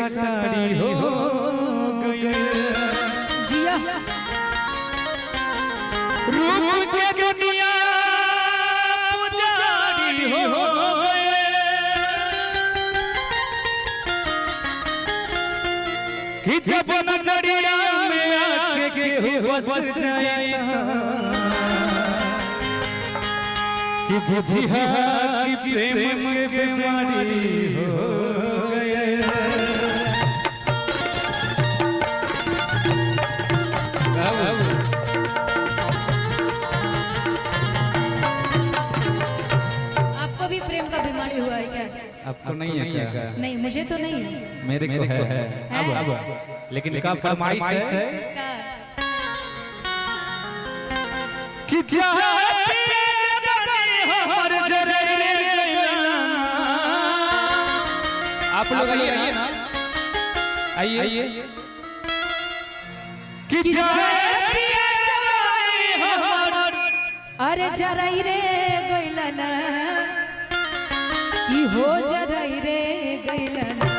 खटाड़ी हो गई जिया रूप के दुनिया पुजारी हो गए कि जब नजरिया में आके बस जाए कि बुझिया कि प्रेम के बीमारी हो गए आपको भी प्रेम का बीमारी हुआ है क्या? आपको नहीं है क्या? नहीं मुझे तो नहीं है। मेरे को है। अब लेकिन का फरमाइश है कि आप लोग आइए ना, आइए कि अरे जराई रे गइलना की हो जराई रे गइलना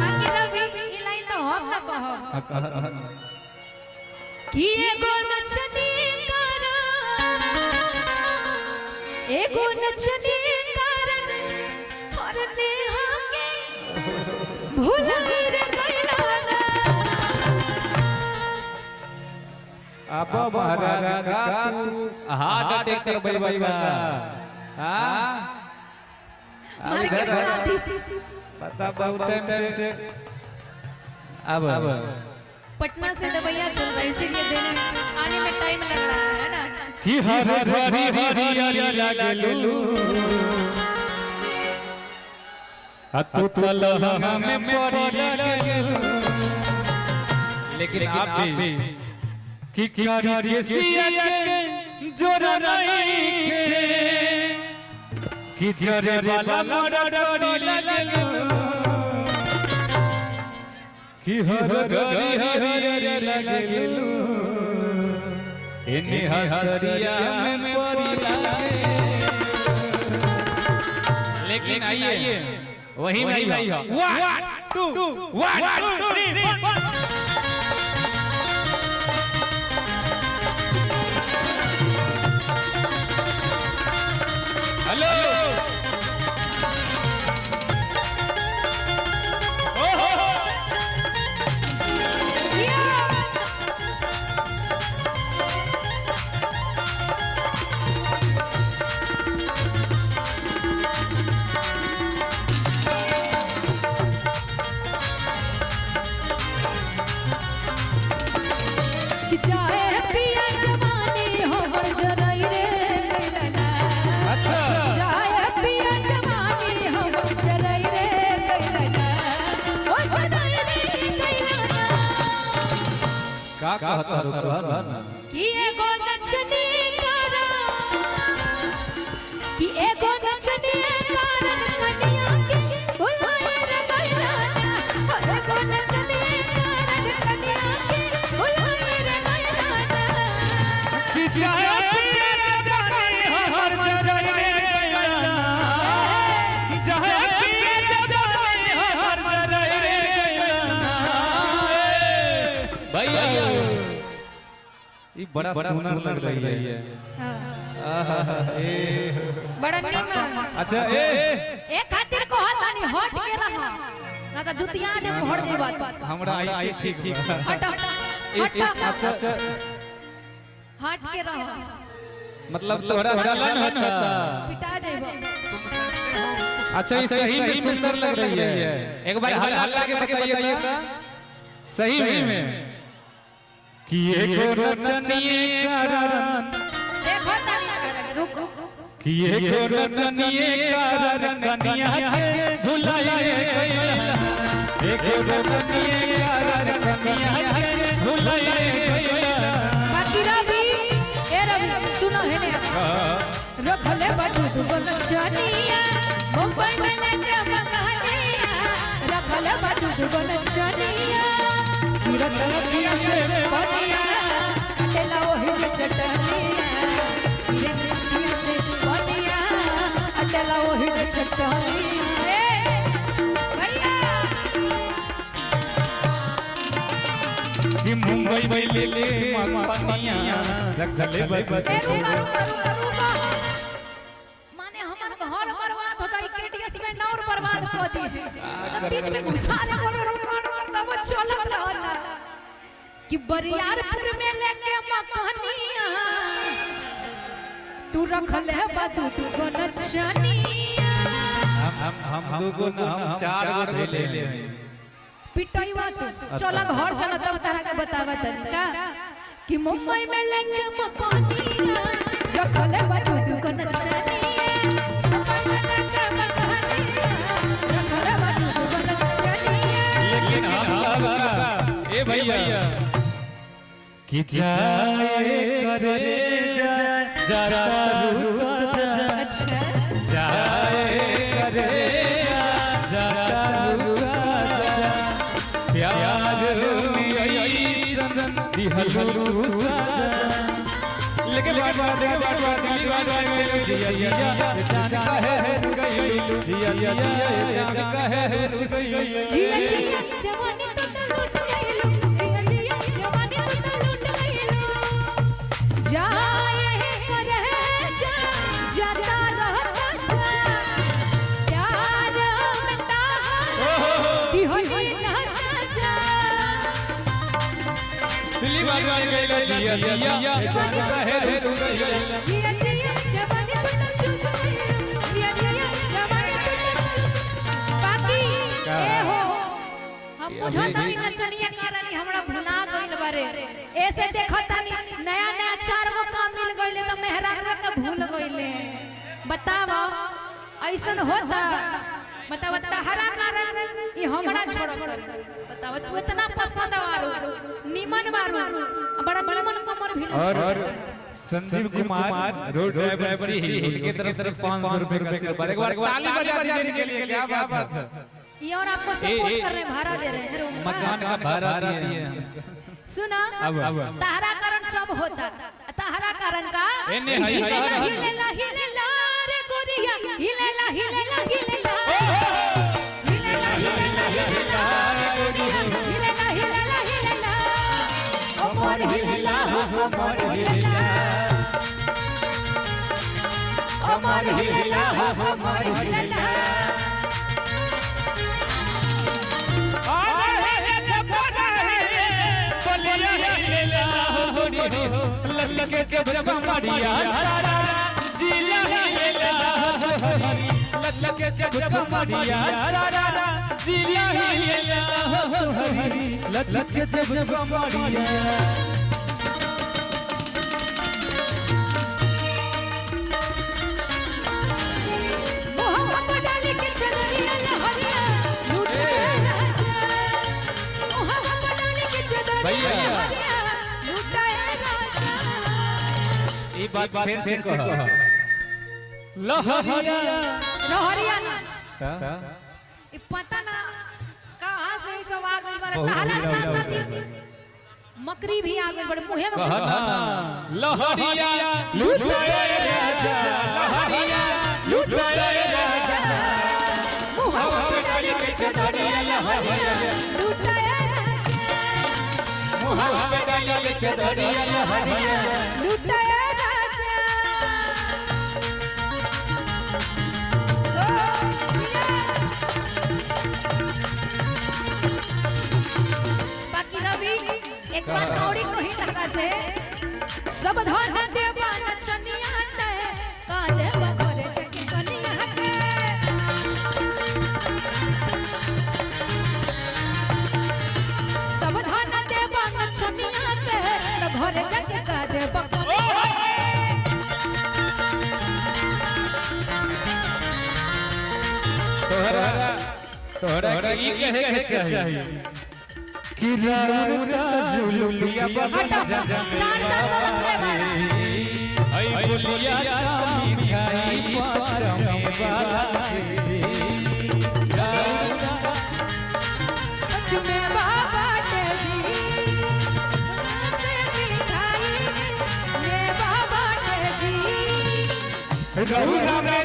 आखिर अभी ई लाइन तो हम ना कहो कि एगो नचनी करा एगो नचनी करन हर नेहा के भुलाई रे गइलना अब महाराज का तू हार्ट अटैक कर बैबा हां मार के बना दी पता बहुत टाइम से अब पटना से दवाइयां चल रही इसीलिए देने आने में टाइम लग रहा है ना कि हर हरी हरियाली लागलू तू तलहंगा में परी लागलू लेकिन आप भी कि कारी के सिया के जोरा नहीं के कि जरे वाला मोरा डोरी लागलू कि हर हरी लागलू इन्हीं हसरिया में परी लागे लेकिन आइए वही में आइए 1 2 1 2 3 हेलो कि चाहे पिया जवानी हो हर जराई रे गइलना अच्छा चाहे पिया जवानी हो हर जराई रे गइलना ओ जराई रे गइलना का कहता रुक कि एगो नचनी करा कि एगो नचनी करा कन्या के भुलाई रे गइलना एगो नचनी करा कन्या के भुलाई रे गइलना कि चाहे पिया जवानी हो हर जराई रे गइलना चाहे पिया जवानी हो हर जराई रे गइलना भैया ये बड़ा सुंदर लग रही है बड़ा निमन अच्छा ए खातिर को हतानी हट के रहा ना तो जुतिया दे हट जाई बात हमरा आई ठीक हट अच्छा अच्छा हट के रहा मतलब तोरा जलन होता पिटा जाइबो अच्छा ये सही में सुंदर लग रही है एक बार हल्ला के बताइए तो सही में कि एको नचनिए कारण देखो तानी रुक कि एको नचनिए कारण कन्या के भुलाए गइला एको नचनिए कारण कन्या के भुलाए गइला बाकी रवि ए रवि सुनो है ने रखले बाटू तू बनछनिया मुंबई में लेके मंगानिया रखले बाटू तू बनछनिया रखले से बनिया अकेला वही चटनिया से बनिया अकेला वही चटनिया भैया पहले ले मनिया रखले माने हमार घर बर्बाद होता है केटीएस में नौर बर्बाद कर दी है बीच में घुसा ले तब चलत रहला कि बरियारपुर में लेके मकनिया तू रख ले बादू को नचनिया हम दुगो ना हम चार गो ले ले पिटईवा तू चला घर चला तब तरह के बतावा तनी का कि मुंबई में लेके मकनिया रख ले बादू को नचनिया लेकिन हम ए भैया कि जाए करे जरा रुका अच्छा जाए करे जरा रुका प्यार में ऐसन दिहलू सजा लेकिन बात जिया जान का है जिया जान का है जिया जवानी तो लूट गइलो जिया जवानी तो लूट गइलो जाए करे जाता रहता प्यार में दी होई ना सजा दिल्ली बात जिया जान का है जिया जवानी तो चूस गइलो जिया जवानी तो बाकी ए हो हम बुझतानी नचनिया कारण हमरा भुला गइल बारे ऐसे देखतानी नया नया चार गो काम मिल गइले तो मेहरारू के भूल गइले बताओ ऐसन होता बताओ तहरा कारण ई हमरा छोड़त बताओ तू इतना पसंद वारो निमन वारो बड़ा निमन कमर भी और संजीव कुमार रोड ड्राइवर से उनके तरफ से 500 रुपए का एक बार ताली बजा दीजिए इनके लिए क्या बात है ये और आपको सपोर्ट कर रहे हैं भाड़ा दे रहे हैं मकान का भाड़ा दिए सुना तहरा कारण सब होता तहरा कारण का एने हई हिलेला हिलेला रे गोरिया हिलेला हिलेला हिलेला हिलेला हिलेला हिलेला हिलेला हिलेला हिलेला ओ मोर हिलेला ओ मोर हिलेला ओ मोर हिलेला ओ मोर हिलेला ललके जब कमरिया सारा जिला हिलेला ललके जब कमरिया सारा जिला हिलेला ललके जब कमरिया मोहब्बत डाली के चदरिया लहरिया लूटे राजा मोहब्बत डाली के चदरिया लहरिया लूटे राजा ये बात फिर से कहो लहरिया लहरिया ना ये पता ना कहां से ई सब आ गइल बारे तारा साथ मकरी भी आ गइल बड़े मुहे में कहना लहरिया लूटे राजा लहरिया लूटे राजा मोहब्बत डाली के चदरिया लहरिया लूटे राजा मोहब्बत डाली के चदरिया लहरिया लूटे राजा बाकी रवि एक बात औरी कही लगा से सब धन देवा नचनिया ते काले बखरे चकी कनिया के सब धन देवा नचनिया ते घरे चकी काले बखरे तोहरा की कहे के चाहिए कि राम का जुलुलिया बना जा आई बोलिया मिठाई पार में वाला में बाबा तेरी से मिठाई में बाबा तेरी रहुरा में